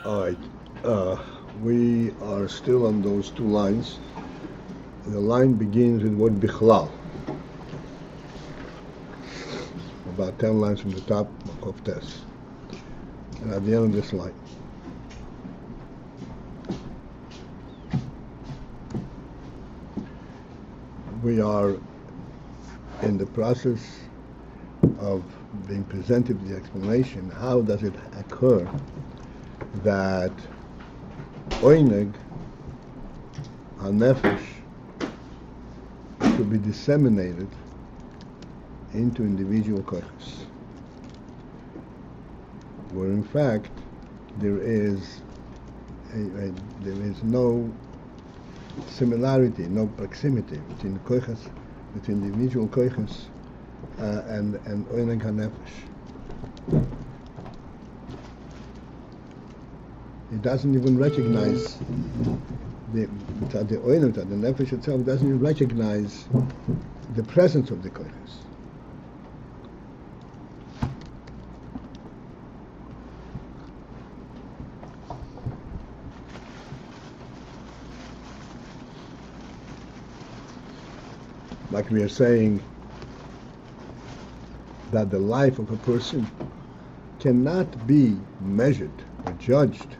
All right. We are still on those two lines. The line begins with word bichlal. About 10 lines from the top of Tes. And at the end of this line. We are in the process of being presented with the explanation. How does it occur that oineg, nefesh, to be disseminated into individual koiches, where in fact there is no similarity, no proximity between koiches, between the individual koiches and oineg hanefesh. It doesn't even recognize the oineg, the nefesh itself doesn't even recognize the presence of the koiches. Like we are saying that the life of a person cannot be measured or judged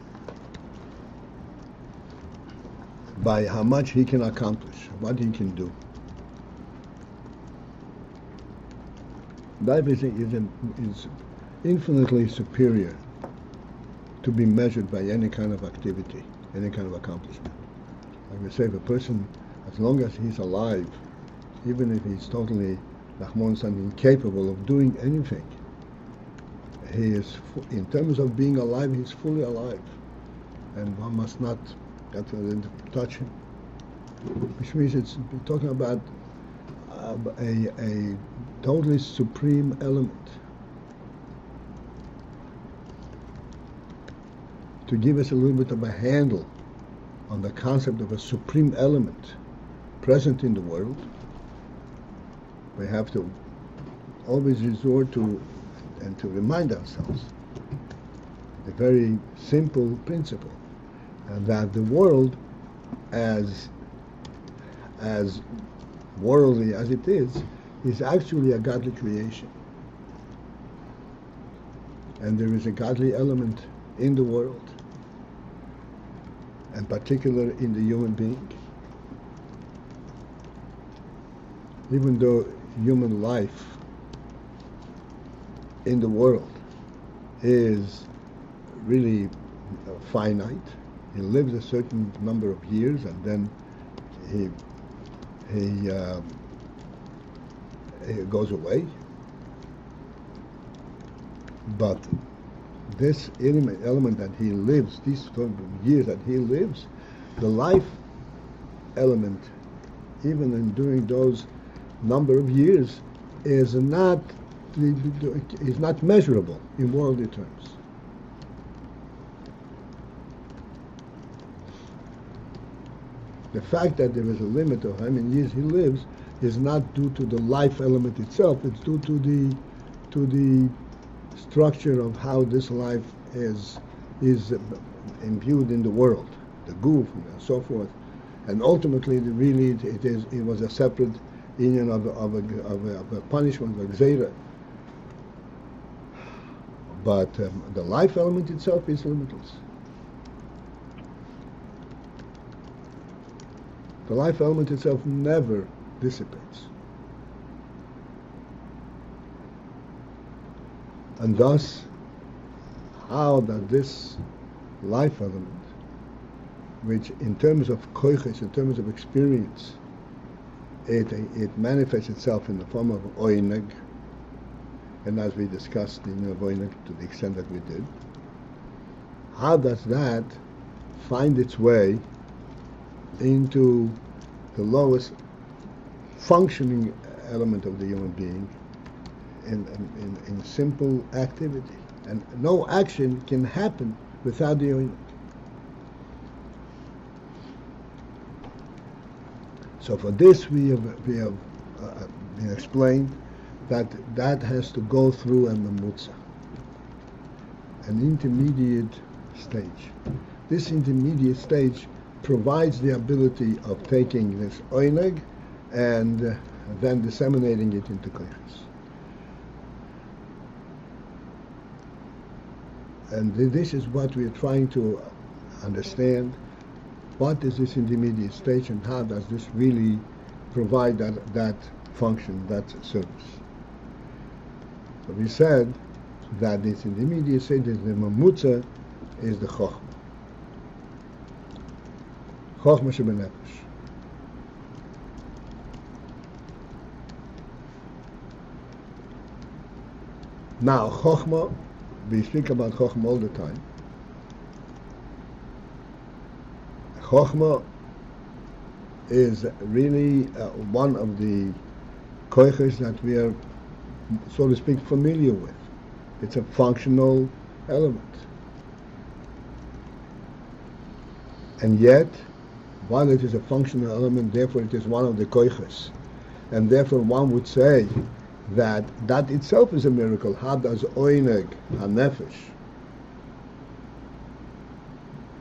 by how much he can accomplish, what he can do. Life is infinitely superior to be measured by any kind of activity, any kind of accomplishment. Like we say, if a person, as long as he's alive, even if he's totally, Rahman said, incapable of doing anything, he is, in terms of being alive, he's fully alive. And one must not touch him. Which means it's talking about a totally supreme element. To give us a little bit of a handle on the concept of a supreme element present in the world, we have to always resort to and to remind ourselves a very simple principle, and that the world, as worldly as it is actually a godly creation. And there is a godly element in the world, and particular in the human being. Even though human life in the world is really finite, he lives a certain number of years and then he goes away. But this element that he lives, these years that he lives, the life element, even in during those number of years, is not measurable in worldly terms. The fact that there is a limit of how many years he lives is not due to the life element itself. It's due to the structure of how this life is imbued in the world, the goof and so forth. And ultimately, it was a separate union of a punishment, of gzeira. But the life element itself is limitless. The life element itself never dissipates. And thus, how that this life element, which in terms of koiches, in terms of experience, it manifests itself in the form of oineg, and as we discussed in oineg to the extent that we did, how does that find its way into the lowest functioning element of the human being in simple activity? And no action can happen without the oineg. So for this we have been explained that has to go through a mamutza, an intermediate stage. This intermediate stage provides the ability of taking this oineg and then disseminating it into koiches. And this is what we are trying to understand. What is this intermediate stage and how does this really provide that function, that service? So we said that this intermediate stage is the mamutza, is the chokhmah. Chokhmah shebenefesh. Now, chokhmah, we speak about chokhmah all the time. Chokhmah is really one of the koiches that we are, so to speak, familiar with. It's a functional element. And yet, while it is a functional element, therefore it is one of the koiches. And therefore one would say that that itself is a miracle. How does oineg, hanefesh,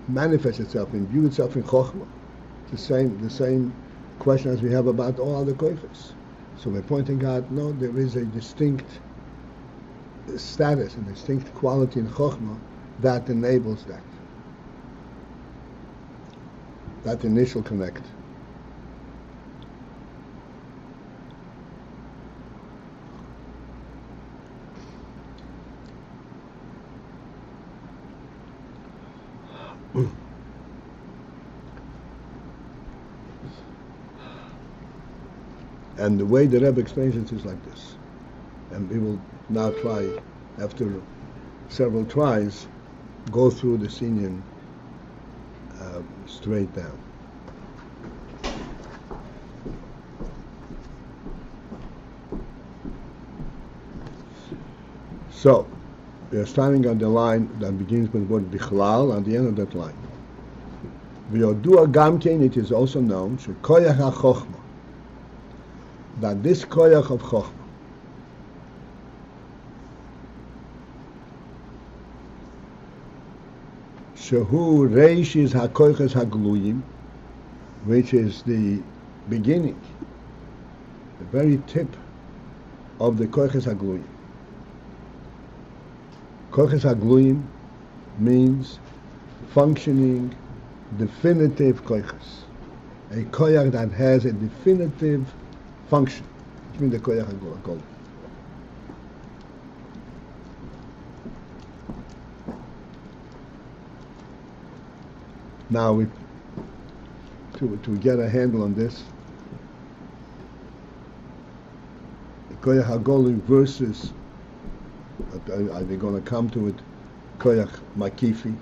manifest itself, imbue itself in chokhmah? The same question as we have about all other koiches. So we're pointing out, no, there is a distinct status, a distinct quality in chokhmah that enables that. That initial connect. And the way the Rebbe explains it is like this. And we will now try, after several tries, go through the Sinyan straight down. So, we are starting on the line that begins with the word bichlal, at the end of that line. V'yodua gamkein, it is also known, shekoyach ha-chochma, that this koyach of chochma, shehu reishis ha-koyches ha-gluyim, which is the beginning, the very tip of the koyches ha-gluyim. Koyches ha-gluyim means functioning, definitive koyches. A koyach that has a definitive function. Which means the koyach ha-gluyim. Now, to get a handle on this, the koyach ha-gluyim versus, are we going to come to it, koyach makifi?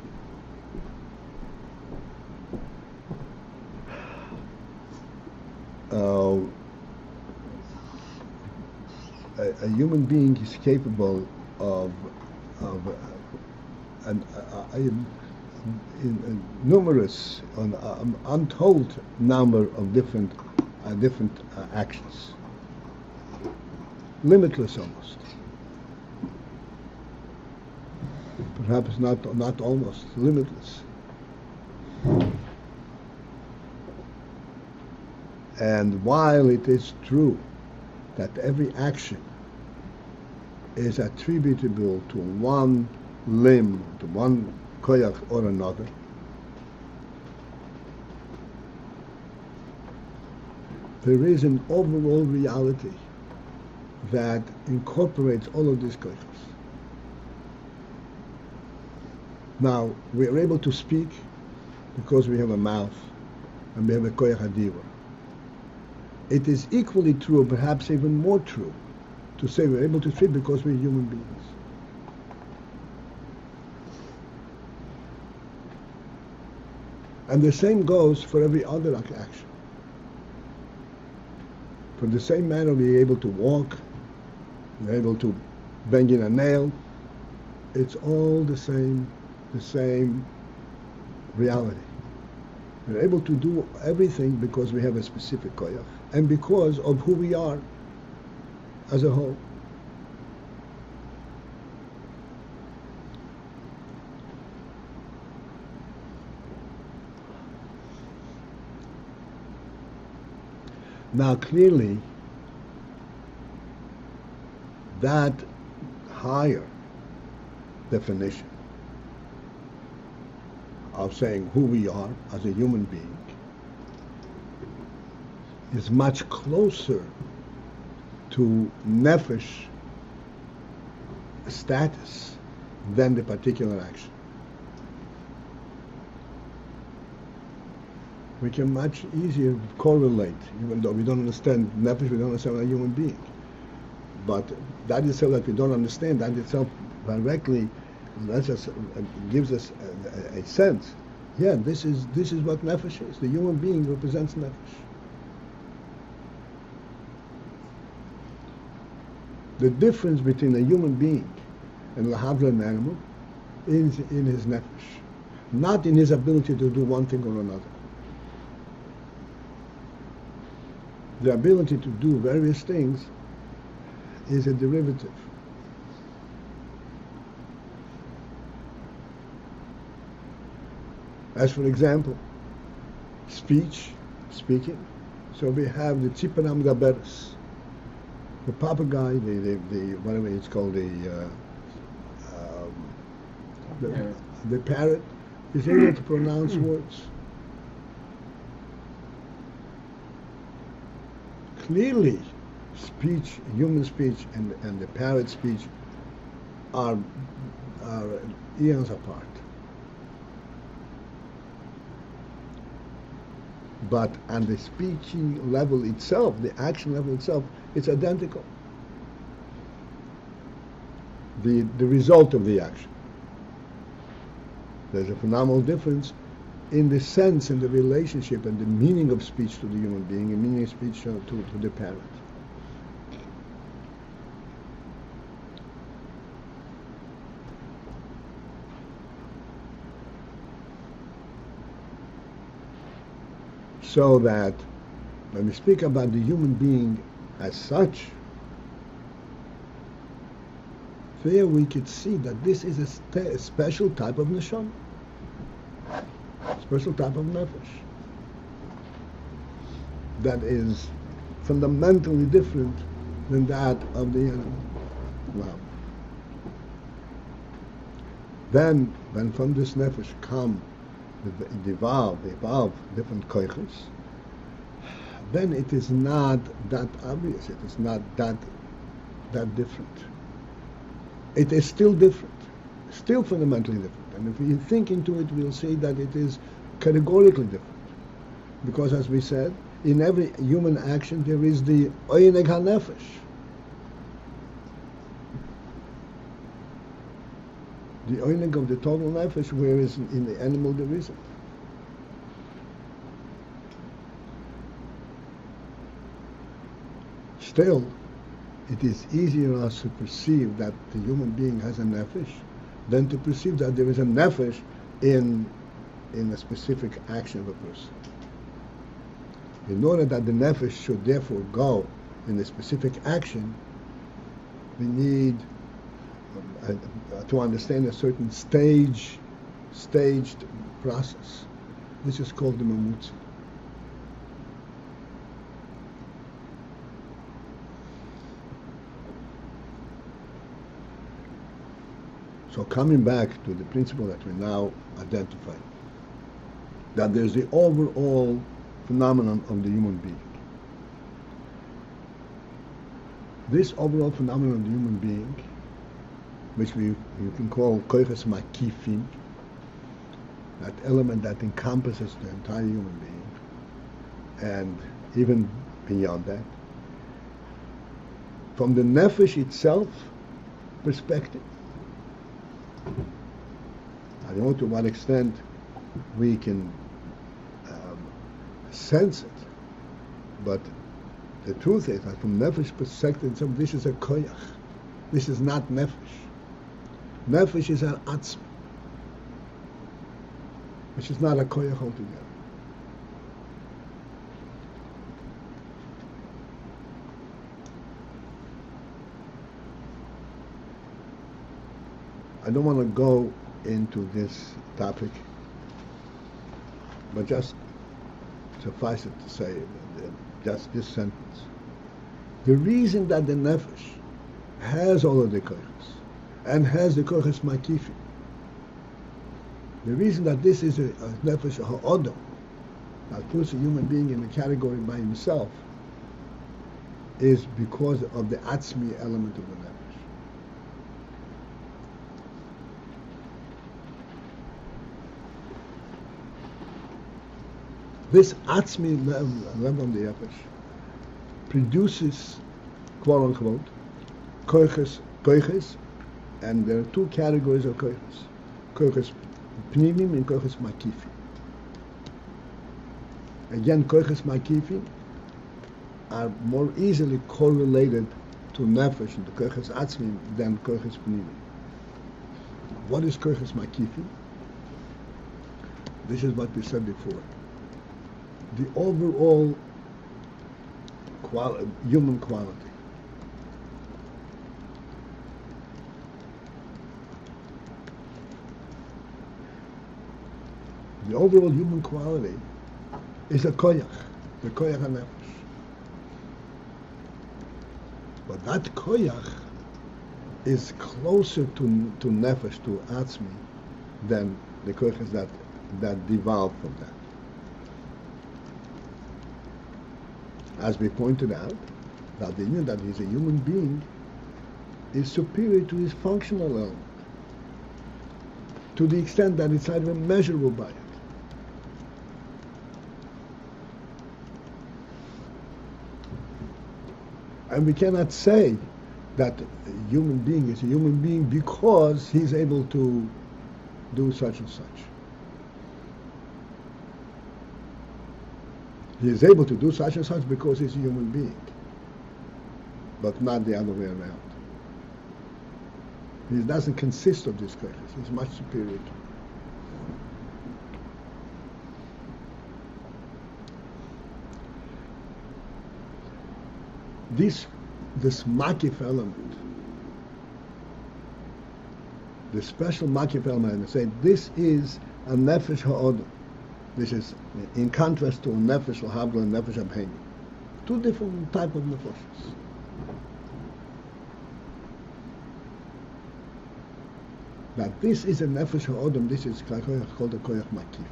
A human being is capable of numerous, untold number of different actions, limitless almost. Perhaps not almost, limitless. And while it is true that every action is attributable to one limb, to one koyach or another, there is an overall reality that incorporates all of these koyachs. Now, we are able to speak because we have a mouth and we have a koyach hadira. It is equally true, perhaps even more true, to say we're able to speak because we're human beings. And the same goes for every other action. For the same manner, we're able to walk, we're able to bang in a nail. It's all the same reality. We're able to do everything because we have a specific koyach and because of who we are as a whole. Now, clearly, that higher definition of saying who we are as a human being is much closer to nefesh status than the particular action. We can much easier correlate, even though we don't understand nefesh, we don't understand a human being. But that itself that we don't understand, that itself directly gives us a sense. Yeah, this is what nefesh is. The human being represents nefesh. The difference between a human being and lahavla, an animal, is in his nefesh, not in his ability to do one thing or another. The ability to do various things is a derivative. As for example, speaking. So we have the tziparam gaberes, the papagay, the whatever it's called, the parrot is able to pronounce words. Clearly, speech, human speech, and the parrot speech are eons apart. But on the speaking level itself, the action level itself, it's identical. The result of the action. There's a phenomenal difference in the sense, in the relationship, and the meaning of speech to the human being, and meaning of speech to the parrot. So that when we speak about the human being as such, there we could see that this is a special type of neshama, special type of nefesh, that is fundamentally different than that of the animal. Wow. Then, when from this nefesh come the evolve different koiches, then it is not that obvious. It is not that different. It is still different, still fundamentally different. And if we think into it, we'll see that it is categorically different. Because as we said, in every human action there is the Ayin HaNefesh. The oinig of the total nefesh, whereas in the animal there isn't. Still, it is easier for us to perceive that the human being has a nefesh than to perceive that there is a nefesh in a specific action of a person. In order that the nefesh should therefore go in a specific action, we need to understand a certain staged process. This is called the mamutzi. So coming back to the principle that we now identify, that there's the overall phenomenon of the human being. This overall phenomenon of the human being, which you can call koiches makifim, that element that encompasses the entire human being, and even beyond that, from the nefesh itself perspective, I don't know to what extent we can sense it, but the truth is that from nefesh perspective, this is a koyach. This is not nefesh. Nefesh is an atzma, which is not a koyach altogether. I don't want to go into this topic, but just suffice it to say That's this sentence. The reason that the nefesh has all of the koiches and has the koiches makifi, the reason that this is a nefesh ha'odom, that puts a human being in a category by himself, is because of the atzmi element of the nefesh. This atzmi level of the nefesh produces, quote unquote, koiches, and there are two categories of koiches: koiches pnimim and koiches makifi. Again, koiches makifi are more easily correlated to nefesh and to koiches atzmi than koiches pnimim. What is koiches makifi? This is what we said before. The overall human quality. The overall human quality is a koyach, the koyach hanefesh. But that koyach is closer to nefesh, to atzmi, than the koyachs that devolve from that. As we pointed out, that the union that he's a human being is superior to his functional element, to the extent that it's not even measurable by it. And we cannot say that a human being is a human being because he's able to do such and such. He is able to do such and such because he's a human being, but not the other way around. He doesn't consist of these qualities. He's much superior to. This makif element, the special makif element, and say this is a nefesh ha'odom. This is in contrast to a nefesh l'habla and nefesh abheini. Two different type of nefeshos. That this is a nefesh ha'odom, this is called a koyach makif.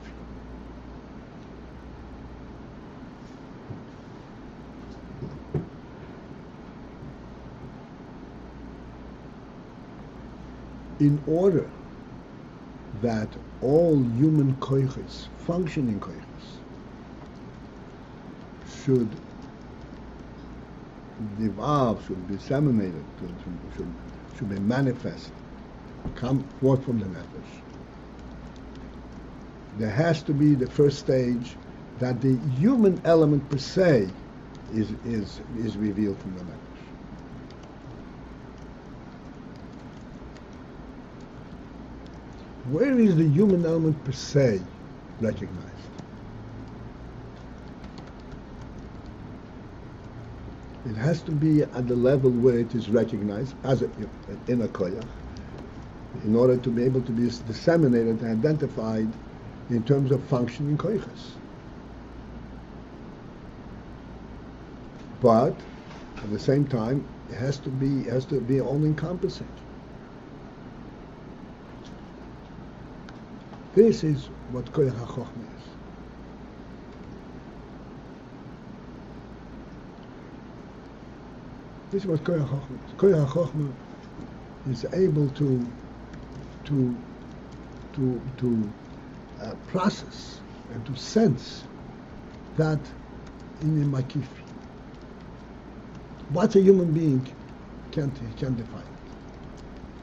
In order that all human koiches, functioning koiches, should devolve, should be disseminated, should be manifest, come forth from the nefesh, there has to be the first stage that the human element per se is revealed from the nefesh. Where is the human element per se recognized? It has to be at the level where it is recognized as in a koyach, in order to be able to be disseminated and identified in terms of functioning koyachas. But at the same time, it has to be all-encompassing. This is what koyach hachochma is. This is what koyach hachochma is. Koyach hachochma is able to process and to sense that in a makifi. What's a human being can't define it.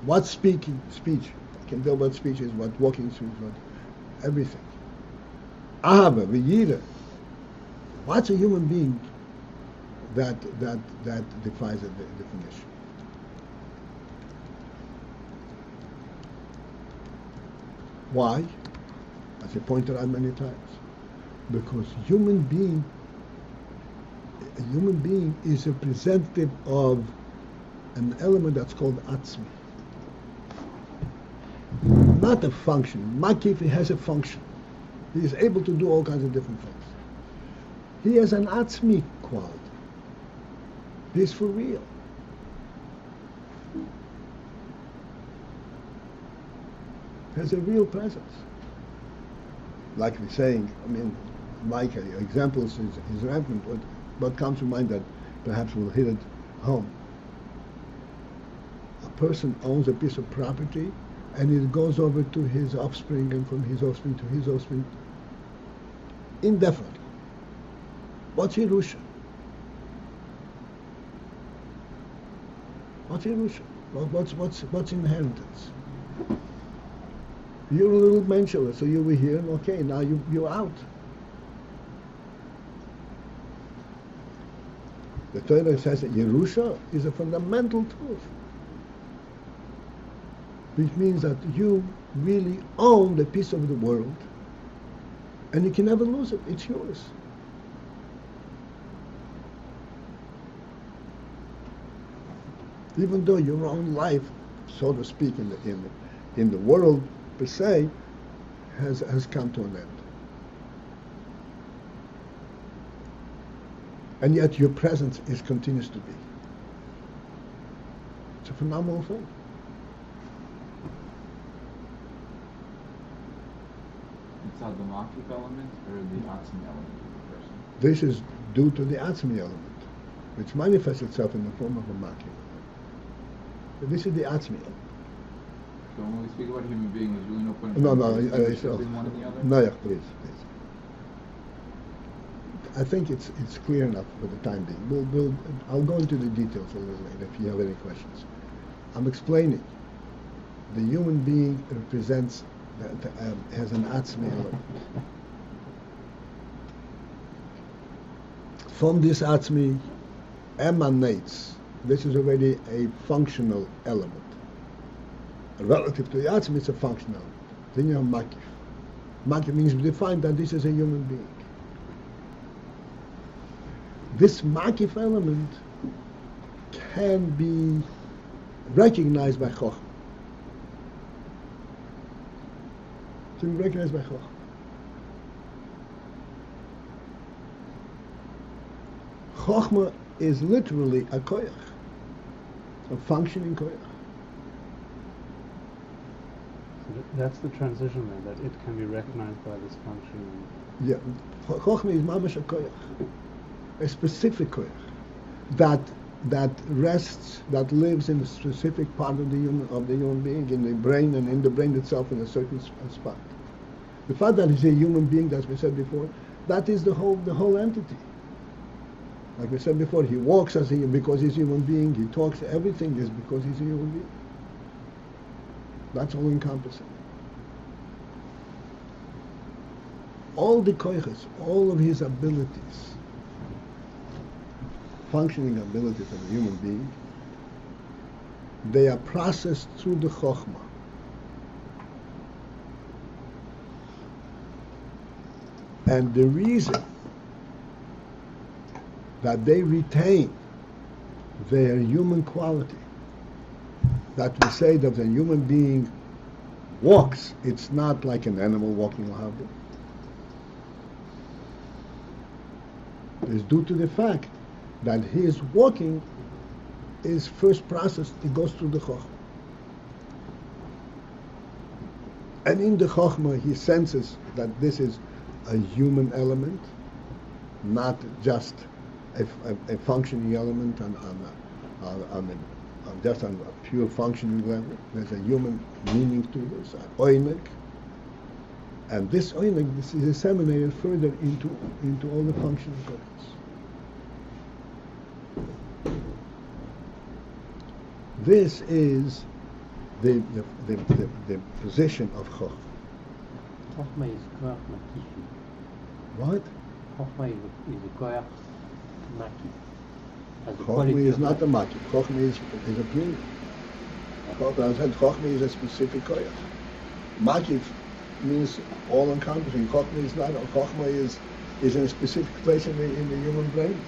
What's speech? Can tell what speech is, what walking is, what everything. Ahava, v'yira. What's a human being that defies the definition? Why? As I pointed out many times. Because a human being is a representative of an element that's called atzmi. Not a function. Makifi has a function. He is able to do all kinds of different things. He has an atzmi quality. This for real. Has a real presence. Like we're saying, I mean, Mike, examples is rampant. What comes to mind that perhaps will hit it home? A person owns a piece of property and it goes over to his offspring and from his offspring to his offspring indefinitely. What's Yerusha? What's Yerusha? What's inheritance? You're a little menschler, so you were here, okay, now you're out. The Torah says that Yerusha is a fundamental truth, which means that you really own the piece of the world, and you can never lose it. It's yours. Even though your own life, so to speak, in the world per se, has come to an end. And yet your presence continues to be. It's a phenomenal thing. Inside the makif element or the atzmi element of the person? This is due to the atzmi element, which manifests itself in the form of a makif. But this is the atzmi element. So when we speak about human being, there's really no point No, between one and the other? No, yeah, please. I think it's clear enough for the time being. I'll go into the details a little later if you have any questions. I'm explaining. The human being represents, has an atzmi element. From this atzmi emanates, this is already a functional element. Relative to the atzmi, it's a functional element. Then you have makif. Makif means we define that this is a human being. This makif element can be recognized by Chochmah. Can be recognized by Chochmah. Chochmah is literally a koyach, a functioning koyach. So that's the transition there, that it can be recognized by this functioning. Yeah, Chochmah is mamash a koyach, a specific koyach that rests, that lives in a specific part of the human being, in the brain and in the brain itself in a certain spot. The fact that he's a human being, as we said before, that is the whole entity. Like we said before, he walks because he's a human being. He talks. Everything is because he's a human being. That's all encompassing. All the koiches, all of his abilities, functioning abilities of a human being, they are processed through the chokhmah. And the reason that they retain their human quality, that we say that the human being walks, it's not like an animal walking along, is due to the fact that his walking is first processed, it goes through the chokhmah. And in the chokhmah he senses that this is a human element, not just a functioning element on just on a pure functioning level. There's a human meaning to this, an oynek. And this oynek is disseminated further into all the functional parts. This is the position of Chochmah. Chochmah is koach makifi. What? Chochmah is a koach makif. Chochmah is not a makif. Chochmah is a plural. Chochmah is a specific koach. Makif means all encompassing. Chochmah is not. Chochmah is in a specific place in the human brain.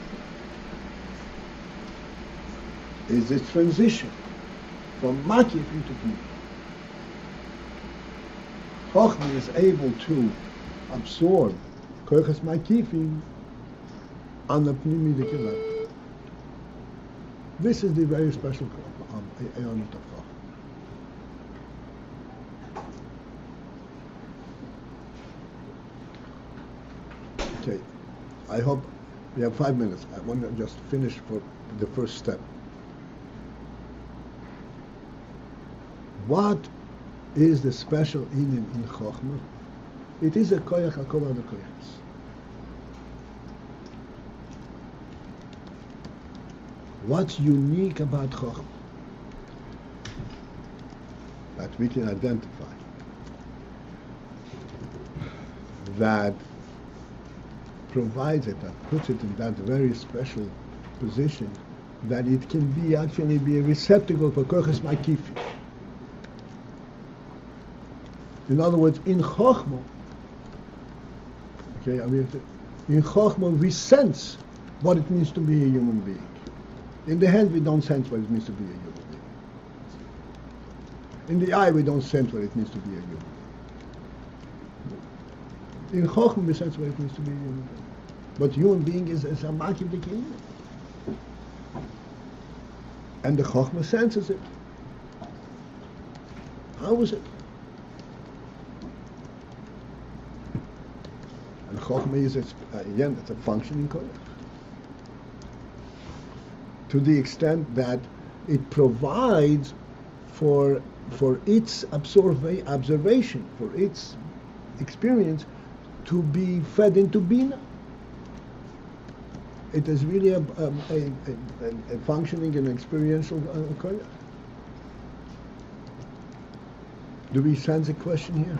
Is the transition from makif into plural. Chochmah is able to absorb koachas makifim on the pneumatic level. This is the very special Ayin of Chochmah. Okay, I hope we have 5 minutes. I want to just finish for the first step. What is the special in Chochmah? It is a koyach hakol other koyachs. What's unique about Chochmah that we can identify, that provides it, that puts it in that very special position, that it can be actually be a receptacle for koyches makifi. In other words, in Chochmah, okay, in Chochmah we sense what it means to be a human being. In the hand we don't sense what it means to be a human being. In the eye we don't sense what it means to be a human being. In Chochmah we sense what it means to be a human being. But human being is a makif the kingdom. And the Chochmah senses it. How is it? And Chochmah is, again, it's a functioning koyach. To the extent that it provides for its observation, for its experience, to be fed into Bina. It is really a functioning and experiential koyach. Do we sense a question here?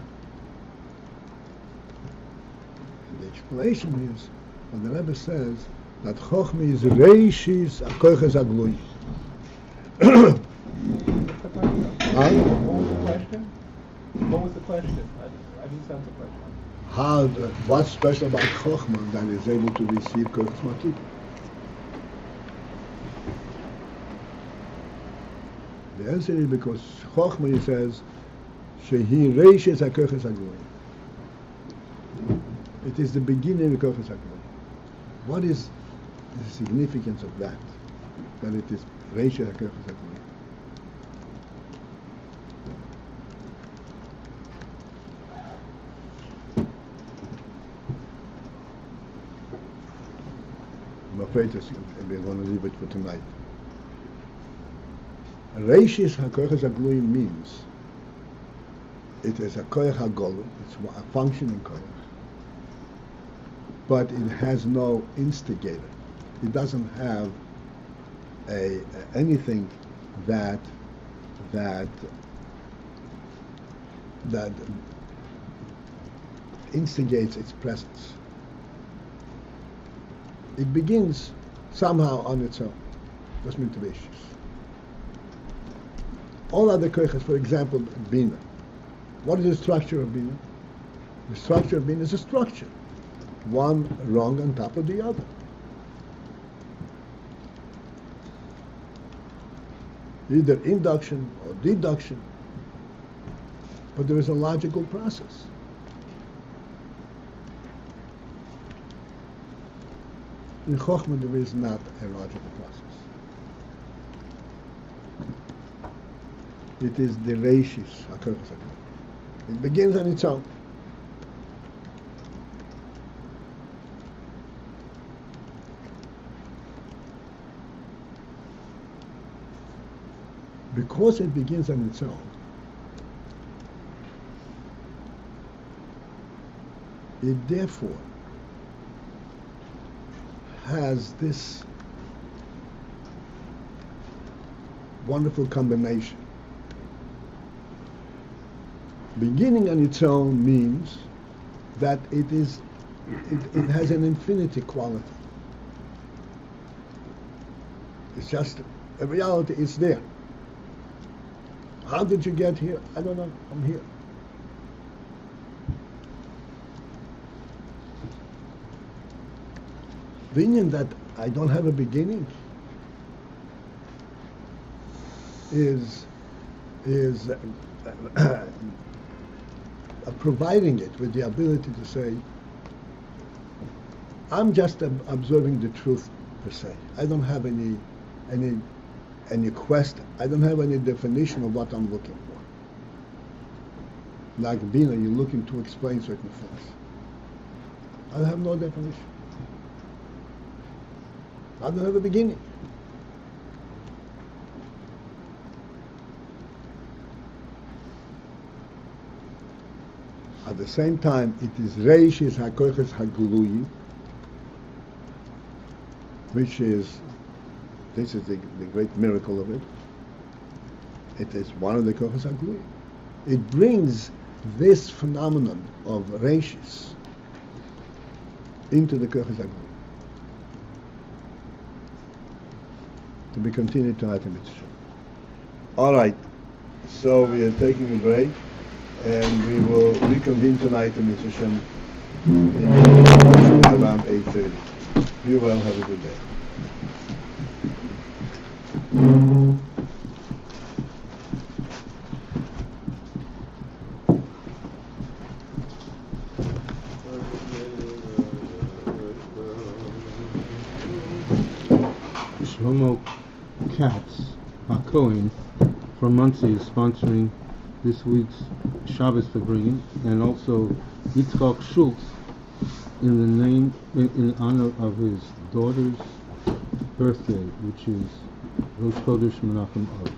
The explanation is, when the Rebbe says that Chochmah is Reishis HaKoyches HaGlui. What was the question? I didn't sense the question. What's special about Chochmah that is able to receive Koyches Makif? The answer is because Chochmah, he says, Shehi Reishis HaKoyches HaGlui. It is the beginning of Koyches HaGlui. What is the significance of that? That it is Reishis HaKoyches HaGlui. I'm afraid we're going to leave it for tonight. Reishis HaKoyches HaGlui means it is a koyach hagolu, it's a functioning koyach, but it has no instigator. It doesn't have anything that instigates its presence. It begins somehow on its own. Just motivations. All other koyches, for example, Bina. What is the structure of Bina? The structure of Bina is a structure. One rung on top of the other. Either induction or deduction. But there is a logical process. In Chochmah there is not a logical process. It is the Reishis HaKoyches HaGlui. It begins on its own. Because it begins on its own, it therefore has this wonderful combination. Beginning on its own means that it has an infinity quality. It's just a reality, it's there. How did you get here? I don't know, I'm here. The inyan that I don't have a beginning is providing it with the ability to say, I'm just observing the truth per se. I don't have any quest. I don't have any definition of what I'm looking for. Like Bina, you're looking to explain certain things. I have no definition. I don't have a beginning. At the same time, it is Reishis HaKoiches HaGluyim, which is, this is the great miracle of it. It is one of the Koiches HaGluyim. It brings this phenomenon of Reishis into the Koiches HaGluyim. To be continued tonight in Mitzvah. All right, so we are taking a break, and we will reconvene tonight in Mitzvah around 8:30. Be well, have a good day. Shlomo Katz, HaKohen from Muncie, is sponsoring this week's Shabbos Fabringing, and also Yitzchak Schultz in honor of his daughter's birthday, which is Rosh Chodesh Menachem Av.